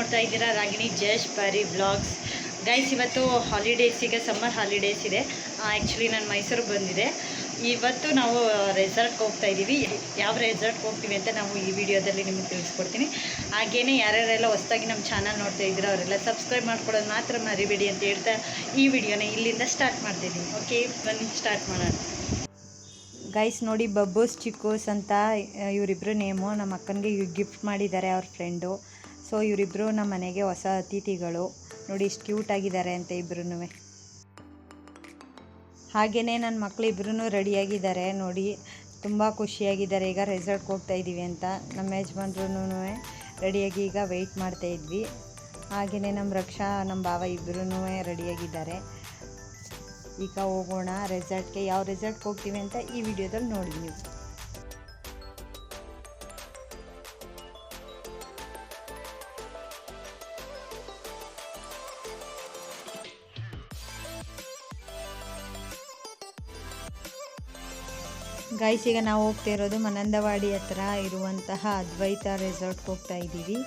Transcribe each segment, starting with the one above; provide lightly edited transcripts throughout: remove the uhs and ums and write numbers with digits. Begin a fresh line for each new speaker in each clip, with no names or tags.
ನೋಡ್ತಾ ಇದ್ದೀರಾ ರಾಗಿಣಿ ಜಯೇಶ್ ಪಾರಿ vlogs. Guys, ಇವತ್ತು ಹಾಲಿಡೇಸ್, ಈಗ ಸಮ್ಮರ್ ಹಾಲಿಡೇಸ್ ಇದೆ. ಆ್ಯಕ್ಚುಲಿ ನಾನು ಮೈಸೂರಿಗೆ ಬಂದಿದೆ. ಇವತ್ತು ನಾವು ರೆಸಾರ್ಟ್ಗೆ ಹೋಗ್ತಾ ಇದ್ದೀವಿ. ಯಾವ ರೆಸಾರ್ಟ್ಗೆ ಹೋಗ್ತೀವಿ ಅಂತ ನಾವು ಈ ವಿಡಿಯೋದಲ್ಲಿ ನಿಮಗೆ ತಿಳಿಸ್ಕೊಡ್ತೀನಿ. ಹಾಗೇನೆ ಯಾರ್ಯಾರೆಲ್ಲ ಹೊಸದಾಗಿ ನಮ್ಮ ಚಾನಲ್ ನೋಡ್ತಾ ಇದ್ದೀರಾ ಅವರೆಲ್ಲ ಸಬ್ಸ್ಕ್ರೈಬ್ ಮಾಡ್ಕೊಳ್ಳೋದು ಮಾತ್ರ ಮರಿಬೇಡಿ ಅಂತ ಹೇಳ್ತಾ ಈ ವಿಡಿಯೋನ ಇಲ್ಲಿಂದ ಸ್ಟಾರ್ಟ್ ಮಾಡ್ತಿದ್ದೀನಿ. ಓಕೆ, ಬನ್ನಿ ಸ್ಟಾರ್ಟ್ ಮಾಡೋಣ. ಗೈಸ್ ನೋಡಿ, ಬಬ್ಬೂಸ್ ಚಿಕ್ಕೂಸ್ ಅಂತ ಇವರಿಬ್ಬರು ನೇಮು. ನಮ್ಮ ಅಕ್ಕನಿಗೆ ಗಿಫ್ಟ್ ಮಾಡಿದ್ದಾರೆ ಅವ್ರ ಫ್ರೆಂಡು. ಸೊ ಇವರಿಬ್ಬರು ನಮ್ಮ ಮನೆಗೆ ಹೊಸ ಅತಿಥಿಗಳು. ನೋಡಿ ಇಷ್ಟು ಕ್ಯೂಟ್ ಆಗಿದ್ದಾರೆ ಅಂತ ಇಬ್ಬರೂ. ಹಾಗೆಯೇ ನನ್ನ ಮಕ್ಕಳು ಇಬ್ಬರೂ ರೆಡಿಯಾಗಿದ್ದಾರೆ ನೋಡಿ, ತುಂಬ ಖುಷಿಯಾಗಿದ್ದಾರೆ. ಈಗ ರೆಸಾರ್ಟ್ಗೆ ಹೋಗ್ತಾ ಇದ್ದೀವಿ ಅಂತ ನಮ್ಮ ಯಜಮಾನ್ರೂ ರೆಡಿಯಾಗಿ ಈಗ ವೆಯ್ಟ್ ಮಾಡ್ತಾ ಇದ್ವಿ. ಹಾಗೆಯೇ ನಮ್ಮ ರಕ್ಷಾ, ನಮ್ಮ ಭಾವ ಇಬ್ಬರೂ ರೆಡಿಯಾಗಿದ್ದಾರೆ. ಈಗ ಹೋಗೋಣ ರೆಸಾರ್ಟ್ಗೆ. ಯಾವ ರೆಸಾರ್ಟ್ಗೆ ಹೋಗ್ತೀವಿ ಅಂತ ಈ ವಿಡಿಯೋದಲ್ಲಿ ನೋಡಿ ನೀವು. ಗೈಸ್, ಈಗ ನಾವು ಹೋಗ್ತಾ ಇರೋದು ಮಾನಂದವಾಡಿ ಹತ್ರ ಇರುವಂತಹ ಅದ್ವೈತ ರೆಸಾರ್ಟ್ಗೆ ಹೋಗ್ತಾ ಇದ್ದೀವಿ.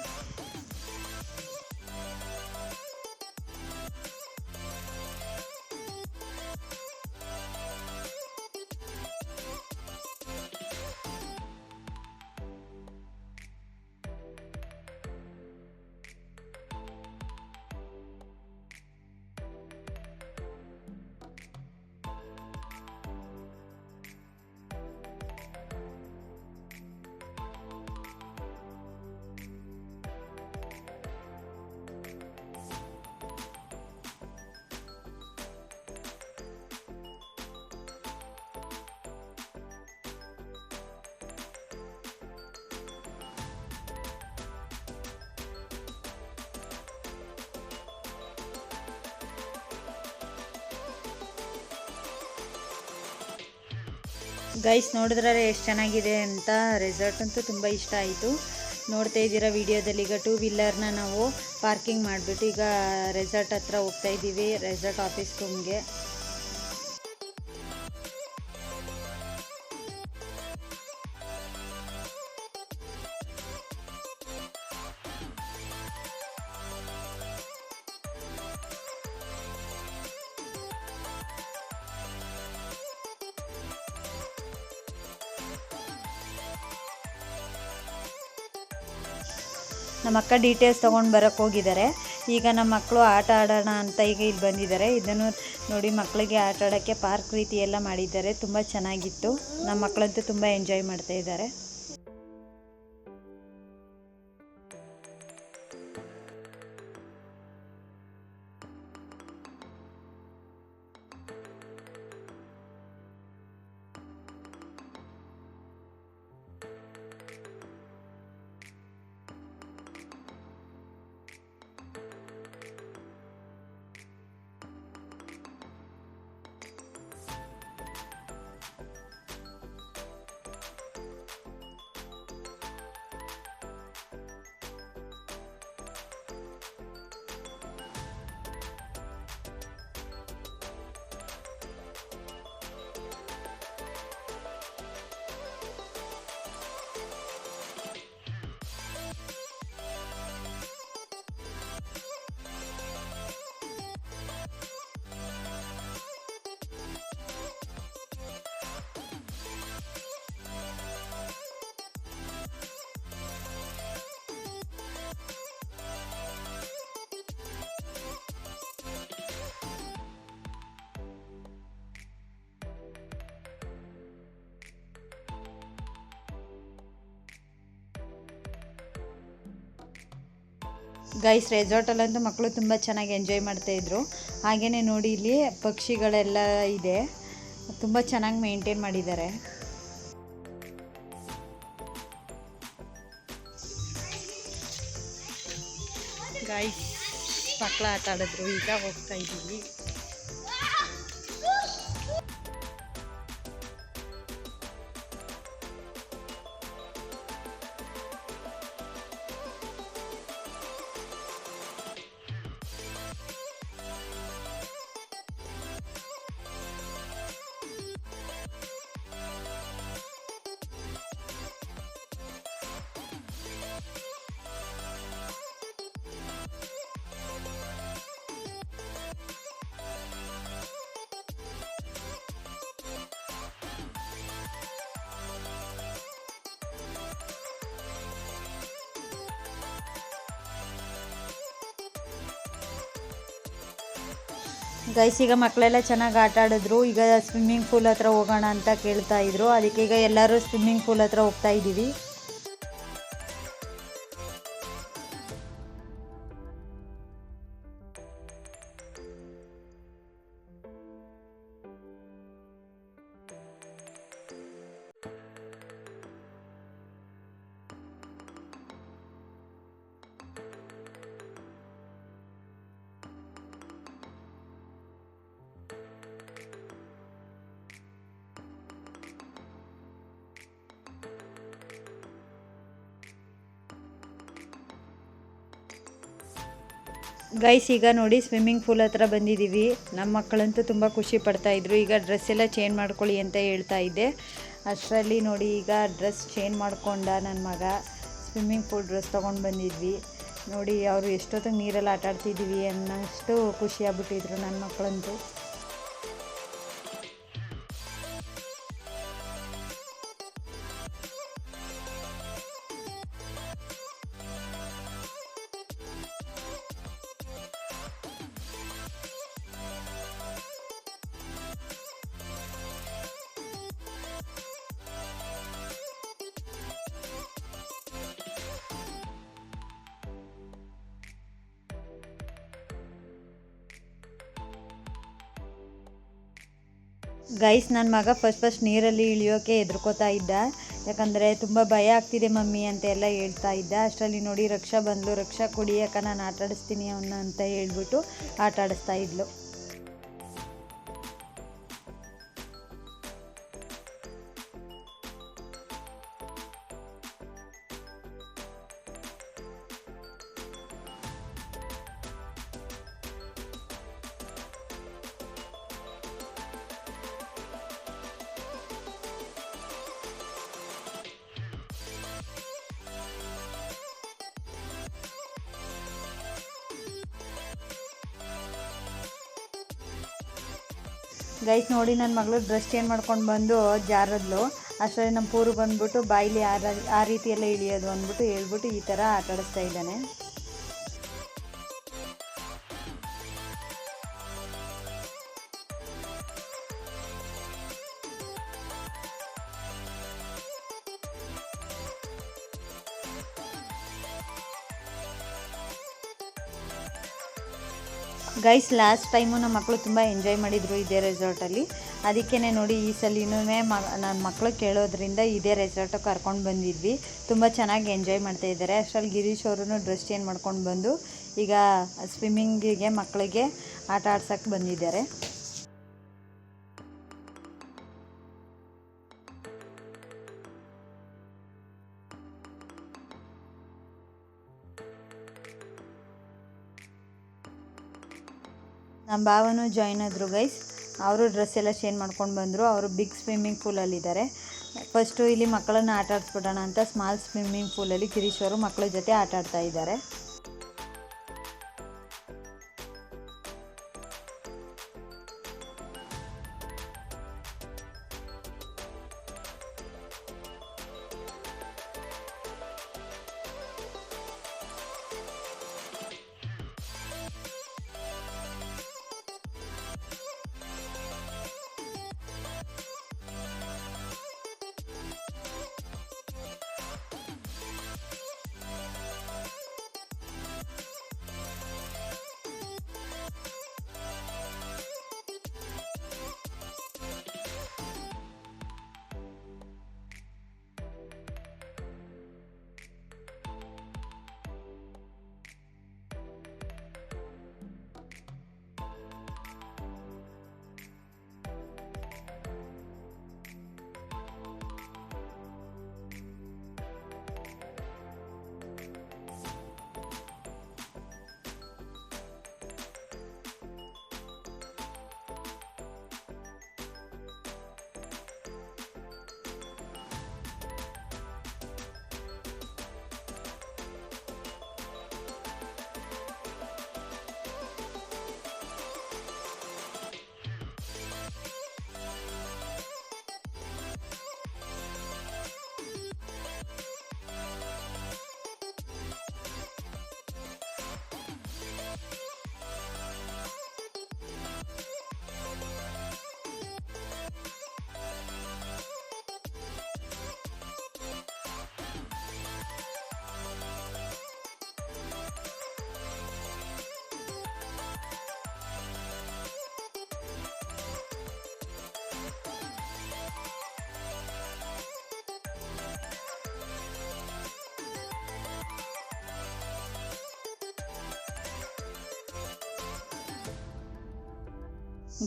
ಗೈಸ್, ನೋಡಿದ್ರೆ ಎಷ್ಟು ಚೆನ್ನಾಗಿದೆ ಅಂತ. ರೆಸಾರ್ಟ್ ಅಂತೂ ತುಂಬ ಇಷ್ಟ ಆಯಿತು. ನೋಡ್ತಾ ಇದ್ದೀರಾ ವಿಡಿಯೋದಲ್ಲಿ. ಈಗ 2 ವೀಲರ್ನ ನಾವು ಪಾರ್ಕಿಂಗ್ ಮಾಡಿಬಿಟ್ಟು ಈಗ ರೆಸಾರ್ಟ್ ಹತ್ರ ಹೋಗ್ತಾ ಇದ್ದೀವಿ, ರೆಸಾರ್ಟ್ ಆಫೀಸ್ ರೂಮ್ಗೆ. ನಮ್ಮ ಅಕ್ಕ ಡೀಟೇಲ್ಸ್ ತೊಗೊಂಡು ಬರೋಕ್ಕೆ ಹೋಗಿದ್ದಾರೆ. ಈಗ ನಮ್ಮ ಮಕ್ಕಳು ಆಟ ಆಡೋಣ ಅಂತ ಈಗ ಇಲ್ಲಿ ಬಂದಿದ್ದಾರೆ. ಇದನ್ನು ನೋಡಿ, ಮಕ್ಕಳಿಗೆ ಆಟ ಆಡೋಕ್ಕೆ ಪಾರ್ಕ್ ರೀತಿ ಎಲ್ಲ ಮಾಡಿದ್ದಾರೆ. ತುಂಬ ಚೆನ್ನಾಗಿತ್ತು. ನಮ್ಮ ಮಕ್ಕಳಂತೂ ತುಂಬ ಎಂಜಾಯ್ ಮಾಡ್ತಾ ಇದ್ದಾರೆ. ಗೈಸ್, ರೆಸಾರ್ಟಲ್ಲಂತೂ ಮಕ್ಕಳು ತುಂಬ ಚೆನ್ನಾಗಿ ಎಂಜಾಯ್ ಮಾಡ್ತಾಯಿದ್ರು. ಹಾಗೆಯೇ ನೋಡಿ, ಇಲ್ಲಿ ಪಕ್ಷಿಗಳೆಲ್ಲ ಇದೆ. ತುಂಬ ಚೆನ್ನಾಗಿ ಮೇಂಟೈನ್ ಮಾಡಿದ್ದಾರೆ. ಗೈಸ್, ಮಕ್ಕಳು ಆಟ ಆಡಿದ್ರು. ಈಗ ಹೋಗ್ತಾ ಇದ್ದೀವಿ. ಗೈಸ್ ಈಗ ಮಕ್ಕಳೆಲ್ಲ ಚೆನ್ನಾಗಿ ಆಟ ಆಡಿದ್ರು. ಈಗ ಸ್ವಿಮ್ಮಿಂಗ್ ಪೂಲ್ ಹತ್ರ ಹೋಗೋಣ ಅಂತ ಕೇಳ್ತಾ ಇದ್ರು. ಅದಕ್ಕೆ ಈಗ ಎಲ್ಲರೂ ಸ್ವಿಮ್ಮಿಂಗ್ ಪೂಲ್ ಹತ್ರ ಹೋಗ್ತಾ ಇದ್ದೀವಿ. ಗೈಸ್ ಈಗ ನೋಡಿ ಸ್ವಿಮ್ಮಿಂಗ್ ಪೂಲ್ ಹತ್ರ ಬಂದಿದ್ದೀವಿ. ನಮ್ಮ ಮಕ್ಕಳಂತೂ ತುಂಬ ಖುಷಿ ಪಡ್ತಾಯಿದ್ರು. ಈಗ ಡ್ರೆಸ್ ಎಲ್ಲ ಚೇಂಜ್ ಮಾಡ್ಕೊಳ್ಳಿ ಅಂತ ಹೇಳ್ತಾ ಇದ್ದೆ. ಅಷ್ಟರಲ್ಲಿ ನೋಡಿ ಈಗ ಡ್ರೆಸ್ ಚೇಂಜ್ ಮಾಡ್ಕೊಂಡ ನನ್ನ ಮಗ. ಸ್ವಿಮ್ಮಿಂಗ್ ಪೂಲ್ ಡ್ರೆಸ್ ತೊಗೊಂಡು ಬಂದಿದ್ವಿ. ನೋಡಿ ಅವರು ಎಷ್ಟೊತ್ತಿಗೆ ನೀರಲ್ಲಿ ಆಟ ಆಡ್ತಿದ್ದೀವಿ ಅನ್ನೋಷ್ಟು ಖುಷಿಯಾಗ್ಬಿಟ್ಟಿದ್ರು ನನ್ನ ಮಕ್ಕಳಂತೂ. ಗೈಸ್ ನನ್ನ ಮಗ ಫಸ್ಟ್ ನೀರಲ್ಲಿ ಇಳಿಯೋಕ್ಕೆ ಹೆದರ್ಕೋತಾ ಇದ್ದ. ಯಾಕಂದರೆ ತುಂಬ ಭಯ ಆಗ್ತಿದೆ ಮಮ್ಮಿ ಅಂತ ಎಲ್ಲ ಹೇಳ್ತಾ ಇದ್ದ. ಅಷ್ಟರಲ್ಲಿ ನೋಡಿ ರಕ್ಷಾ ಬಂದಳು. ರಕ್ಷಾ ಕೊಡಿ ಯಾಕೆ ನಾನು ಆಟ ಆಡಿಸ್ತೀನಿ ಅವನ್ನ ಅಂತ ಹೇಳ್ಬಿಟ್ಟು ಆಟ ಆಡಿಸ್ತಾ ಇದ್ಲು. ಗೈಸ್ ನೋಡಿ ನನ್ನ ಮಗಳು ಡ್ರೆಸ್ ಚೇಂಜ್ ಮಾಡ್ಕೊಂಡು ಬಂದು ಜಾರದ್ಲು. ಅಷ್ಟರಲ್ಲಿ ನಮ್ಮ ಪೂರು ಬಂದ್ಬಿಟ್ಟು ಬಾಯಿಲಿ ಆ ರೀತಿ ಎಲ್ಲ ಇಳಿಯೋದು ಅಂದ್ಬಿಟ್ಟು ಹೇಳ್ಬಿಟ್ಟು ಈ ಥರ ಆಟ ಆಡಿಸ್ತಾ ಇದ್ದಾನೆ. ಗೈಸ್ ಲಾಸ್ಟ್ ಟೈಮು ನಮ್ಮ ಮಕ್ಕಳು ತುಂಬ ಎಂಜಾಯ್ ಮಾಡಿದರು ಇದೇ ರೆಸಾರ್ಟಲ್ಲಿ. ಅದಕ್ಕೇ ನೋಡಿ ಈ ಸಲಿನೂ ನನ್ನ ಮಕ್ಕಳು ಕೇಳೋದ್ರಿಂದ ಇದೇ ರೆಸಾರ್ಟಿಗೆ ಕರ್ಕೊಂಡು ಬಂದಿದ್ವಿ. ತುಂಬ ಚೆನ್ನಾಗಿ ಎಂಜಾಯ್ ಮಾಡ್ತಾಯಿದ್ದಾರೆ. ಅಷ್ಟರಲ್ಲಿ ಗಿರೀಶ್ ಅವರು ಡ್ರೆಸ್ ಚೇಂಜ್ ಮಾಡ್ಕೊಂಡು ಬಂದು ಈಗ ಸ್ವಿಮ್ಮಿಂಗಿಗೆ ಮಕ್ಕಳಿಗೆ ಆಟ ಆಡ್ಸೋಕ್ಕೆ ಬಂದಿದ್ದಾರೆ. ನಮ್ಮ ಭಾವನೂ ಜಾಯ್ನ್ ಆದರು ಗೈಸ್. ಅವರು ಡ್ರೆಸ್ ಎಲ್ಲ ಚೇಂಜ್ ಮಾಡ್ಕೊಂಡು ಬಂದರು. ಅವರು ಬಿಗ್ ಸ್ವಿಮ್ಮಿಂಗ್ ಪೂಲಲ್ಲಿದ್ದಾರೆ. ಫಸ್ಟು ಇಲ್ಲಿ ಮಕ್ಕಳನ್ನು ಆಟ ಆಡಿಸ್ಬಿಡೋಣ ಅಂತ ಸ್ಮಾಲ್ ಸ್ವಿಮ್ಮಿಂಗ್ ಪೂಲಲ್ಲಿ ಗಿರೀಶ್ ಅವರು ಮಕ್ಕಳ ಜೊತೆ ಆಟ ಆಡ್ತಾ ಇದ್ದಾರೆ.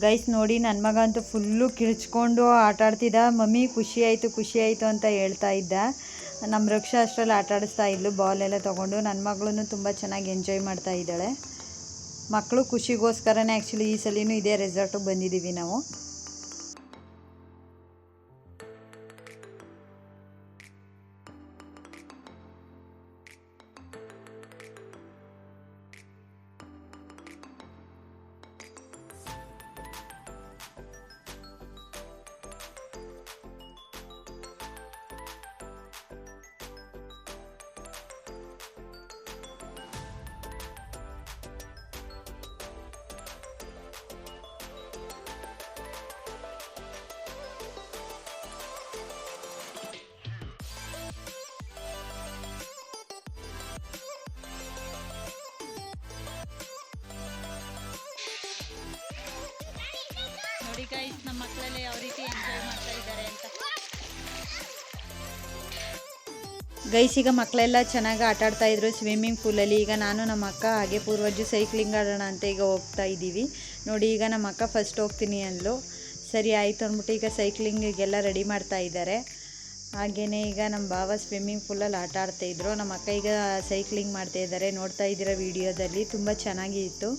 ಗೈಸ್ ನೋಡಿ, ನನ್ನ ಮಗ ಅಂತೂ ಫುಲ್ಲು ಕಿರ್ಚ್ಕೊಂಡು ಆಟ ಆಡ್ತಿದ್ದ. ಮಮ್ಮಿ ಖುಷಿ ಆಯಿತು ಅಂತ ಹೇಳ್ತಾ ಇದ್ದ. ನಮ್ಮ ರಕ್ಷಾ ಅಷ್ಟರಲ್ಲಿ ಆಟ ಆಡಿಸ್ತಾ ಇದ್ಲು ಬಾಲೆಲ್ಲ ತೊಗೊಂಡು. ನನ್ನ ಮಗಳೂ ತುಂಬ ಚೆನ್ನಾಗಿ ಎಂಜಾಯ್ ಮಾಡ್ತಾ ಇದ್ದಾಳೆ. ಮಕ್ಕಳು ಖುಷಿಗೋಸ್ಕರನೇ ಆ್ಯಕ್ಚುಲಿ ಈ ಸಲಿನೂ ಇದೇ ರೆಸಾರ್ಟಿಗೆ ಬಂದಿದ್ದೀವಿ ನಾವು. ನೋಡಿ ಗೈಸ್, ನಮ್ಮ ಮಕ್ಕಳಲ್ಲಿ ಯಾವ ರೀತಿ ಎಂಜಾಯ್ ಮಾಡ್ತಾ ಇದ್ದಾರೆ ಅಂತ. ಗೈಸ್, ಈಗ ಮಕ್ಕಳೆಲ್ಲ ಚೆನ್ನಾಗಿ ಆಟ ಆಡ್ತಾ ಇದ್ರು ಸ್ವಿಮ್ಮಿಂಗ್ ಪೂಲಲ್ಲಿ. ಈಗ ನಾನು ನಮ್ಮ ಅಕ್ಕ ಹಾಗೆ ಪೂರ್ವಜು ಸೈಕ್ಲಿಂಗ್ ಆಡೋಣ ಅಂತ ಈಗ ಹೋಗ್ತಾ ಇದ್ದೀವಿ. ನೋಡಿ, ಈಗ ನಮ್ಮ ಅಕ್ಕ ಫಸ್ಟ್ ಹೋಗ್ತೀನಿ ಅಂದ್ಲು. ಸರಿ ಆಯಿತು ಅಂದ್ಬಿಟ್ಟು ಈಗ ಸೈಕ್ಲಿಂಗಿಗೆಲ್ಲ ರೆಡಿ ಮಾಡ್ತಾ ಇದ್ದಾರೆ. ಹಾಗೆಯೇ ಈಗ ನಮ್ಮ ಭಾವ ಸ್ವಿಮ್ಮಿಂಗ್ ಪೂಲಲ್ಲಿ ಆಟ ಆಡ್ತಾಯಿದ್ರು. ನಮ್ಮ ಅಕ್ಕ ಈಗ ಸೈಕ್ಲಿಂಗ್ ಮಾಡ್ತಾ ಇದ್ದಾರೆ. ನೋಡ್ತಾ ಇದ್ದೀರಾ ವಿಡಿಯೋದಲ್ಲಿ, ತುಂಬ ಚೆನ್ನಾಗಿತ್ತು.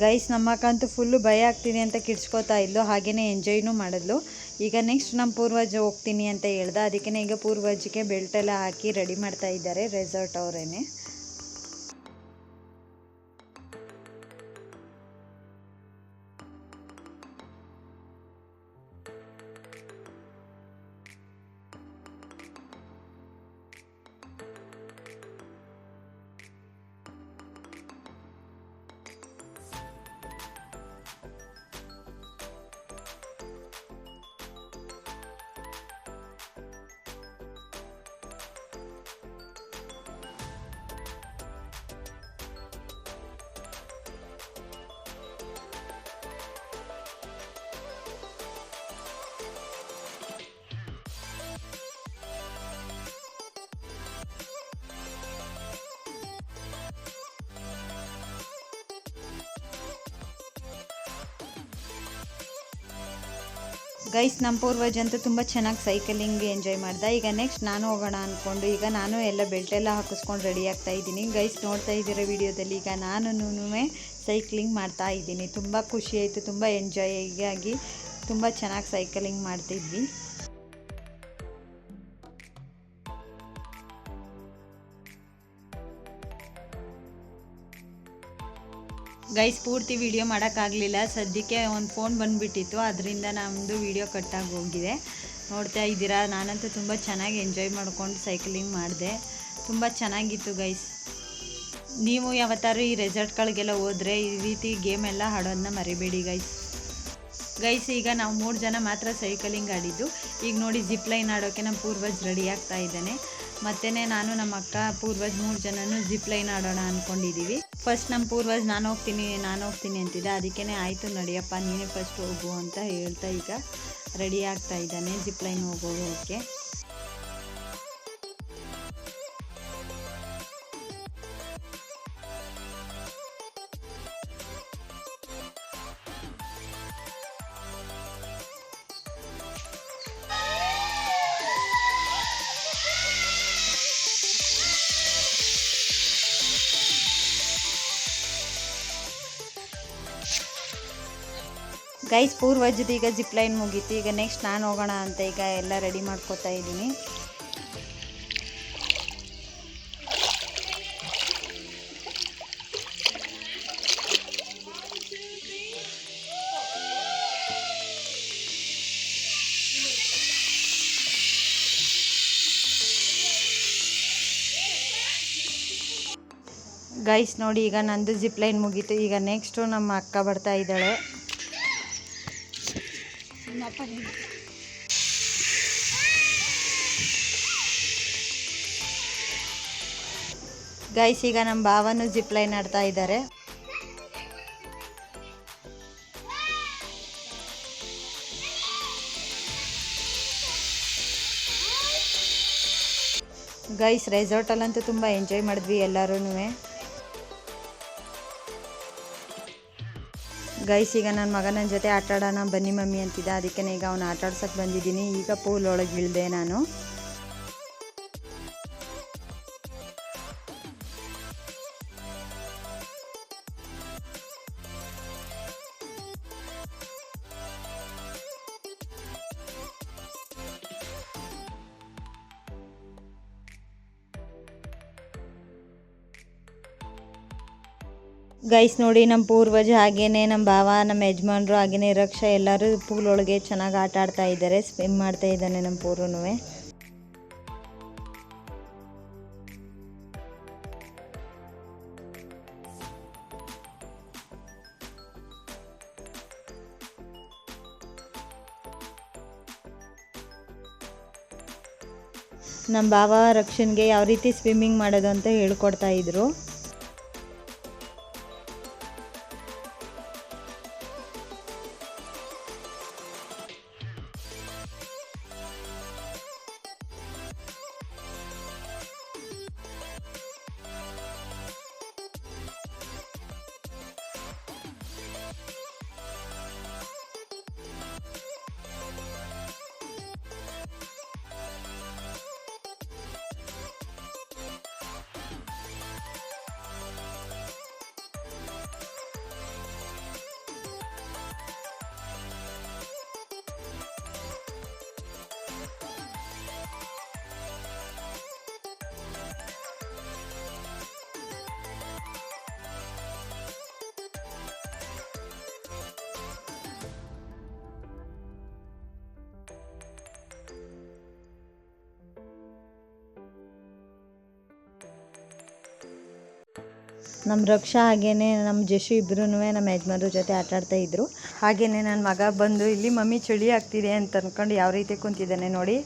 ಗೈಸ್, ನಮ್ಮಕ್ಕಂತೂ ಫುಲ್ಲು ಭಯ ಆಗ್ತಿದೆ ಅಂತ ಕಿಡ್ಸ್ಕೊತಾ ಇದ್ಲು. ಹಾಗೆಯೇ ಎಂಜಾಯ್ನೂ ಮಾಡಿದ್ಲು. ಈಗ ನೆಕ್ಸ್ಟ್ ನಮ್ಮ ಪೂರ್ವಜ ಹೋಗ್ತೀನಿ ಅಂತ ಹೇಳ್ದೆ. ಅದಕ್ಕೆ ಈಗ ಪೂರ್ವಜಿಗೆ ಬೆಲ್ಟೆಲ್ಲ ಹಾಕಿ ರೆಡಿ ಮಾಡ್ತಾ ಇದ್ದಾರೆ ರೆಸಾರ್ಟ್ ಅವರೇನೆ. ಗೈಸ್, ನಮ್ಮ ಪೂರ್ವಜ್ ಅಂತೂ ತುಂಬ ಚೆನ್ನಾಗಿ ಸೈಕಲಿಂಗ್ ಎಂಜಾಯ್ ಮಾಡ್ದೆ. ಈಗ ನೆಕ್ಸ್ಟ್ ನಾನು ಹೋಗೋಣ ಅಂದ್ಕೊಂಡು ಈಗ ನಾನು ಎಲ್ಲ ಬೆಲ್ಟೆಲ್ಲ ಹಾಕಿಸ್ಕೊಂಡು ರೆಡಿ ಆಗ್ತಾ ಇದ್ದೀನಿ. ಗೈಸ್, ನೋಡ್ತಾ ಇದ್ದೀರ ವಿಡಿಯೋದಲ್ಲಿ ಈಗ ನಾನು ಸೈಕ್ಲಿಂಗ್ ಮಾಡ್ತಾ ಇದ್ದೀನಿ. ತುಂಬ ಖುಷಿ ಆಯಿತು, ತುಂಬ ಎಂಜಾಯ್ ಆಗಿ ತುಂಬ ಚೆನ್ನಾಗಿ ಸೈಕಲಿಂಗ್ ಮಾಡ್ತಿದ್ವಿ. ಗೈಸ್, ಪೂರ್ತಿ ವಿಡಿಯೋ ಮಾಡೋಕ್ಕಾಗಲಿಲ್ಲ. ಸದ್ಯಕ್ಕೆ ಒಂದು ಫೋನ್ ಬಂದುಬಿಟ್ಟಿತ್ತು, ಅದರಿಂದ ನಮ್ಮದು ವಿಡಿಯೋ ಕಟ್ಟಾಗಿ ಹೋಗಿದೆ. ನೋಡ್ತಾ ಇದ್ದೀರಾ, ನಾನಂತೂ ತುಂಬ ಚೆನ್ನಾಗಿ ಎಂಜಾಯ್ ಮಾಡ್ಕೊಂಡು ಸೈಕ್ಲಿಂಗ್ ಮಾಡಿದೆ. ತುಂಬ ಚೆನ್ನಾಗಿತ್ತು ಗೈಸ್. ನೀವು ಯಾವತ್ತಾರು ಈ ರೆಸಾರ್ಟ್ಗಳಿಗೆಲ್ಲ ಹೋದರೆ ಈ ರೀತಿ ಗೇಮ್ ಎಲ್ಲ ಆಡೋದನ್ನ ಮರಿಬೇಡಿ ಗೈಸ್. ಈಗ ನಾವು 3 ಜನ ಮಾತ್ರ ಸೈಕಲಿಂಗ್ ಆಡಿದ್ದು. ಈಗ ನೋಡಿ, ಜಿಪ್ ಲೈನ್ ಆಡೋಕ್ಕೆ ನಮ್ಮ ಪೂರ್ವಜ್ ರೆಡಿ ಆಗ್ತಾ ಇದ್ದಾನೆ. ಮತ್ತು ನಾನು ನಮ್ಮ ಅಕ್ಕ ಪೂರ್ವಜ್ 3 ಜನನೂ ಜಿಪ್ ಲೈನ್ ಆಡೋಣ ಅಂದ್ಕೊಂಡಿದ್ದೀವಿ. ಫಸ್ಟ್ ನಮ್ಮ ಪೂರ್ವಜ್ ನಾನು ಹೋಗ್ತೀನಿ ಅಂತಿದ್ದೆ. ಅದಕ್ಕೇ ಆಯಿತು ನಡಿಯಪ್ಪ, ನೀನೇ ಫಸ್ಟ್ ಹೋಗು ಅಂತ ಹೇಳ್ತಾ ಈಗ ರೆಡಿ ಆಗ್ತಾ ಇದ್ದಾನೆ ಜಿಪ್ ಲೈನ್ ಹೋಗೋಕ್ಕೆ. ಗೈಸ್ ಪೂರ್ವಜ್ಜದು ಈಗ ಜಿಪ್ ಲೈನ್ ಮುಗೀತು. ಈಗ ನೆಕ್ಸ್ಟ್ ನಾನು ಹೋಗೋಣ ಅಂತ ಈಗ ಎಲ್ಲ ರೆಡಿ ಮಾಡ್ಕೋತಾ ಇದ್ದೀನಿ. ಗೈಸ್ ನೋಡಿ ಈಗ ನಂದು ಜಿಪ್ ಲೈನ್ ಮುಗೀತು. ಈಗ ನೆಕ್ಸ್ಟು ನಮ್ಮ ಅಕ್ಕ ಬರ್ತಾ ಇದ್ದಾಳೆ. ಗೈಸ್ ಈಗ ನಮ್ಮ ಭಾವನು ಜಿಪ್ ಲೈನ್ ಆಡ್ತಾ ಇದ್ದಾರೆ. ಗೈಸ್ ರೆಸಾರ್ಟಲ್ಲಂತೂ ತುಂಬ ಎಂಜಾಯ್ ಮಾಡಿದ್ವಿ ಎಲ್ಲರೂ. ಗೈಸ್ ಈಗ ನನ್ನ ಮಗ ನನ್ನ ಜೊತೆ ಆಟಾಡೋಣ ಬನ್ನಿ ಮಮ್ಮಿ ಅಂತಿದ್ದ. ಅದಕ್ಕೆ ಈಗ ಅವನು ಆಟಾಡ್ಸೋಕ್ಕೆ ಬಂದಿದ್ದೀನಿ. ಈಗ ಪೂಲ್ ಒಳಗೆ ಇಳಿದೆ ನಾನು. ಗೈಸ್ ನೋಡಿ ನಮ್ಮ ಪೂರ್ವಜ ಹಾಗೇನೆ ನಮ್ಮ ಭಾವ ನಮ್ಮ ಯಜಮಾನ್ರು ಹಾಗೇನೆ ರಕ್ಷಾ ಎಲ್ಲರೂ ಪೂಲ್ ಒಳಗೆ ಚೆನ್ನಾಗಿ ಆಟ ಆಡ್ತಾ ಇದ್ದಾರೆ. ಸ್ವಿಮ್ ಮಾಡ್ತಾ ಇದ್ದಾನೆ ನಮ್ಮ ಪೂರ್ವನು. ನಮ್ಮ ಭಾವ ರಕ್ಷನ್ಗೆ ಯಾವ ರೀತಿ ಸ್ವಿಮ್ಮಿಂಗ್ ಮಾಡೋದು ಅಂತ ಹೇಳ್ಕೊಡ್ತಾ ಇದ್ರು. ನಮ್ಮ ರಕ್ಷಾ ಹಾಗೇನೆ ನಮ್ಮ ಜಶು ಇಬ್ಬರೂ ನಮ್ಮ ಯಜಮಾನ್ರ ಜೊತೆ ಆಟಾಡ್ತಾ ಇದ್ರು. ಹಾಗೇನೆ ನನ್ನ ಮಗ ಬಂದು ಇಲ್ಲಿ ಮಮ್ಮಿ ಚಳಿ ಆಗ್ತಿದೆ ಅಂತ ಅಂದ್ಕೊಂಡು ಯಾವ ರೀತಿ ಕುಂತಿದ್ದಾನೆ ನೋಡಿ.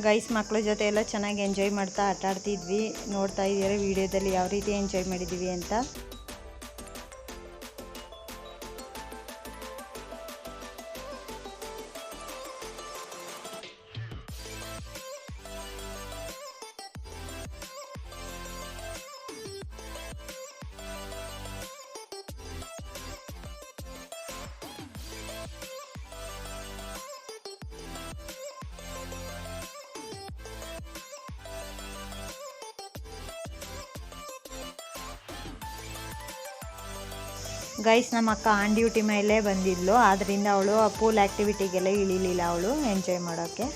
ಗೈಸ್ ಮಕ್ಕಳ ಜೊತೆ ಎಲ್ಲ ಚೆನ್ನಾಗಿ ಎಂಜಾಯ್ ಮಾಡ್ತಾ ಆಟ ಆಡ್ತಿದ್ವಿ. ನೋಡ್ತಾ ಇದ್ದೀರಾ ವಿಡಿಯೋದಲ್ಲಿ ಯಾವ ರೀತಿ ಎಂಜಾಯ್ ಮಾಡಿದ್ದೀವಿ ಅಂತ. ಗೈಸ್ ನಮ್ಮ ಅಕ್ಕ ಆನ್ ಡ್ಯೂಟಿ ಮೇಲೆ ಬಂದಿದ್ಲು, ಆದ್ದರಿಂದ ಅವಳು ಪೂಲ್ ಆ್ಯಕ್ಟಿವಿಟಿಗೆಲ್ಲ ಇಳಿಲಿಲ್ಲ, ಅವಳು ಎಂಜಾಯ್ ಮಾಡೋಕ್ಕೆ.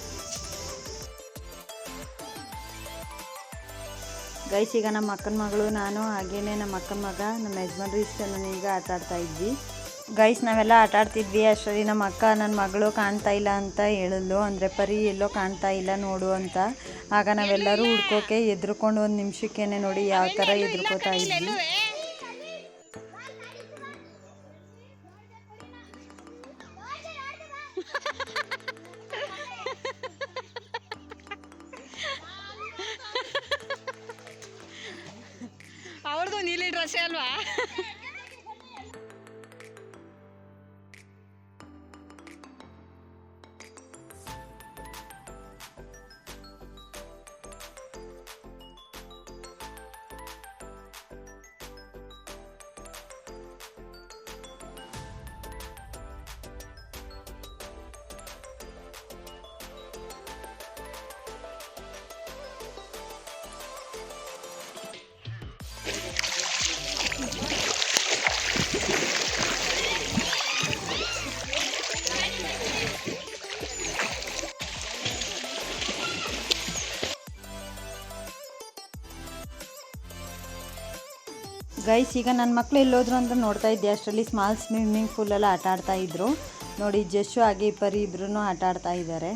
ಗೈಸ್ ಈಗ ನಮ್ಮ ಅಕ್ಕನ ಮಗಳು, ನಾನು ಹಾಗೇನೆ ನಮ್ಮ ಅಕ್ಕನ ಮಗ, ನಮ್ಮ ಯಜಮಾನ್ರು ಇಷ್ಟು ಈಗ ಆಟ ಆಡ್ತಾ ಇದ್ವಿ. ಗೈಸ್ ನಾವೆಲ್ಲ ಆಟ ಆಡ್ತಿದ್ವಿ ಅಷ್ಟರಲ್ಲಿ ನಮ್ಮ ಅಕ್ಕ ನನ್ನ ಮಗಳು ಕಾಣ್ತಾ ಇಲ್ಲ ಅಂತ ಹೇಳಿದ್ಲು, ಅಂದರೆ ಪರಿ ಎಲ್ಲೋ ಕಾಣ್ತಾ ಇಲ್ಲ ನೋಡು ಅಂತ. ಆಗ ನಾವೆಲ್ಲರೂ ಹುಡ್ಕೋಕೆ ಎದ್ರುಕೊಂಡು ಒಂದು ನಿಮಿಷಕ್ಕೇನೆ ನೋಡಿ ಯಾವ ಥರ ಎದ್ರುಕೋತಾ ಇದ್ವಿ.
ಅವ್ರದ್ದು ನೀಲಿ ಡ್ರೆಸ್ ಅಲ್ವಾ?
ಗೈಸ್ ಈಗ ನನ್ನ ಮಕ್ಕಳು ಎಲ್ಲೋದ್ರು ಅಂತ ನೋಡ್ತಾ ಇದ್ದೆ ಅಷ್ಟರಲ್ಲಿ ಸ್ಮಾಲ್ ಸ್ವಿಮ್ಮಿಂಗ್ ಪೂಲೆಲ್ಲ ಆಟ ಆಡ್ತಾ ಇದ್ರು ನೋಡಿ. ಜಸ್ಸು ಹಾಗೆ ಪರಿ ಇಬ್ರು ಆಟ ಆಡ್ತಾ ಇದ್ದಾರೆ.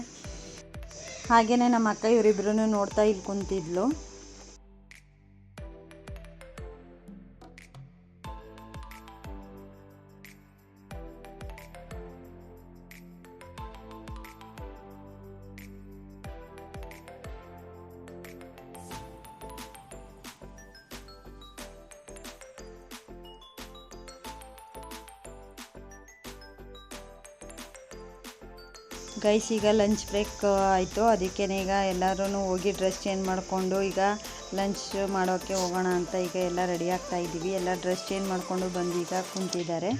ಹಾಗೆಯೇ ನಮ್ಮ ಅಕ್ಕ ಇವರಿಬ್ರು ನೋಡ್ತಾ ಇಲ್ಲಿ ಕುಂತಿದ್ಲು. ಗೈಸ್ ಈಗ ಲಂಚ್ ಬ್ರೇಕ್ ಆಯಿತು, ಅದಕ್ಕೇ ಈಗ ಎಲ್ಲರೂ ಹೋಗಿ ಡ್ರೆಸ್ ಚೇಂಜ್ ಮಾಡಿಕೊಂಡು ಈಗ ಲಂಚ್ ಮಾಡೋಕ್ಕೆ ಹೋಗೋಣ ಅಂತ ಈಗ ಎಲ್ಲ ರೆಡಿ ಆಗ್ತಾ ಇದ್ದೀವಿ. ಎಲ್ಲ ಡ್ರೆಸ್ ಚೇಂಜ್ ಮಾಡಿಕೊಂಡು ಬಂದು ಈಗ ಕುಂತಿದ್ದಾರೆ.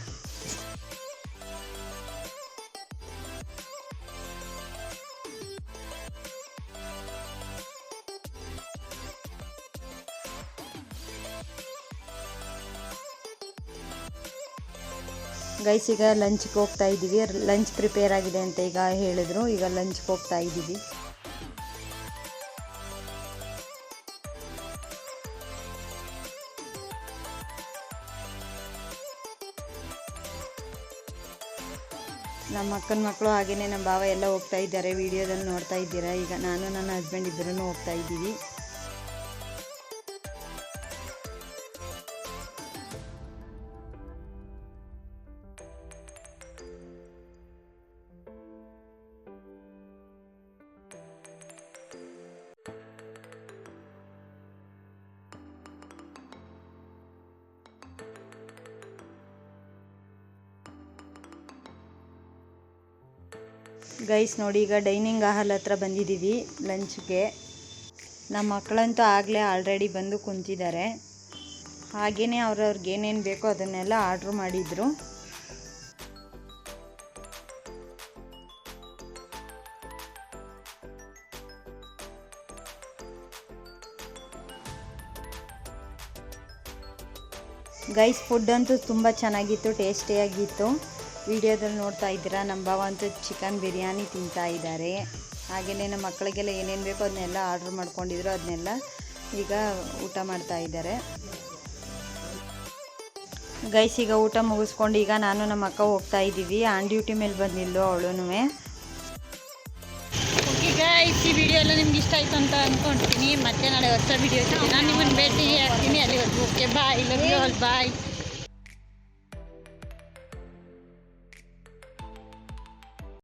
ಗೈಸ್ ಈಗ ಲಂಚ್ಗೆ ಹೋಗ್ತಾ ಇದ್ದೀವಿ. ಲಂಚ್ ಪ್ರಿಪೇರ್ ಆಗಿದೆ ಅಂತ ಈಗ ಹೇಳಿದ್ರು, ಈಗ ಲಂಚ್ಗೆ ಹೋಗ್ತಾ ಇದ್ದೀವಿ. ನಮ್ಮ ಅಕ್ಕನ ಮಕ್ಕಳು ಹಾಗೆಯೇ ನಮ್ಮ ಭಾವ ಎಲ್ಲ ಹೋಗ್ತಾ ಇದ್ದಾರೆ, ವಿಡಿಯೋದಲ್ಲಿ ನೋಡ್ತಾ ಇದ್ದೀರಾ. ಈಗ ನಾನು ನನ್ನ ಹಸ್ಬೆಂಡ್ ಇಬ್ಬರೂ ಹೋಗ್ತಾ ಇದ್ದೀವಿ. ಗೈಸ್ ನೋಡಿ ಈಗ ಡೈನಿಂಗ್ ಹಾಲ್ ಹತ್ರ ಬಂದಿದ್ದೀವಿ ಲಂಚ್ಗೆ. ನಮ್ಮ ಮಕ್ಕಳಂತೂ ಆಗಲೇ ಆಲ್ರೆಡಿ ಬಂದು ಕುಂತಿದ್ದಾರೆ. ಹಾಗೆಯೇ ಅವ್ರವ್ರಿಗೆ ಏನೇನು ಬೇಕೋ ಅದನ್ನೆಲ್ಲ ಆರ್ಡ್ರ್ ಮಾಡಿದರು. ಗೈಸ್ ಫುಡ್ ಅಂತೂ ತುಂಬ ಚೆನ್ನಾಗಿತ್ತು, ಟೇಸ್ಟಿಯಾಗಿತ್ತು. ವಿಡಿಯೋದಲ್ಲಿ ನೋಡ್ತಾ ಇದ್ದೀರಾ. ನಮ್ಮ ಭಾವ ಅಂತೂ ಚಿಕನ್ ಬಿರಿಯಾನಿ ತಿಂತಾ ಇದ್ದಾರೆ. ಹಾಗೆಯೇ ನಮ್ಮ ಮಕ್ಕಳಿಗೆಲ್ಲ ಏನೇನು ಬೇಕೋ ಅದನ್ನೆಲ್ಲ ಆರ್ಡ್ರ್ ಮಾಡ್ಕೊಂಡಿದ್ರು, ಅದನ್ನೆಲ್ಲ ಈಗ ಊಟ ಮಾಡ್ತಾ ಇದ್ದಾರೆ. ಗೈಸ್ ಈಗ ಊಟ ಮುಗಿಸ್ಕೊಂಡು ಈಗ ನಾನು ನಮ್ಮ ಅಕ್ಕ ಹೋಗ್ತಾ ಇದ್ದೀವಿ. ಆನ್ ಡ್ಯೂಟಿ ಮೇಲೆ ಬಂದಿದ್ದು ಅವಳು.
ಓಕೆ ಗೈಸ್, ಈ ವಿಡಿಯೋ ಎಲ್ಲ ನಿಮ್ಗೆ ಇಷ್ಟ ಆಯಿತು ಅಂತ ಅಂದ್ಕೊಳ್ತೀನಿ. ಮತ್ತೆ ನಾಳೆ ಹೊಸ ವಿಡಿಯೋ ನಾನು ನಿಮ್ಮನ್ನು ಭೇಟಿ ಆಗ್ತೀನಿ. ಅಲ್ಲಿವರೆಗೂ okay bye, love you all, bye.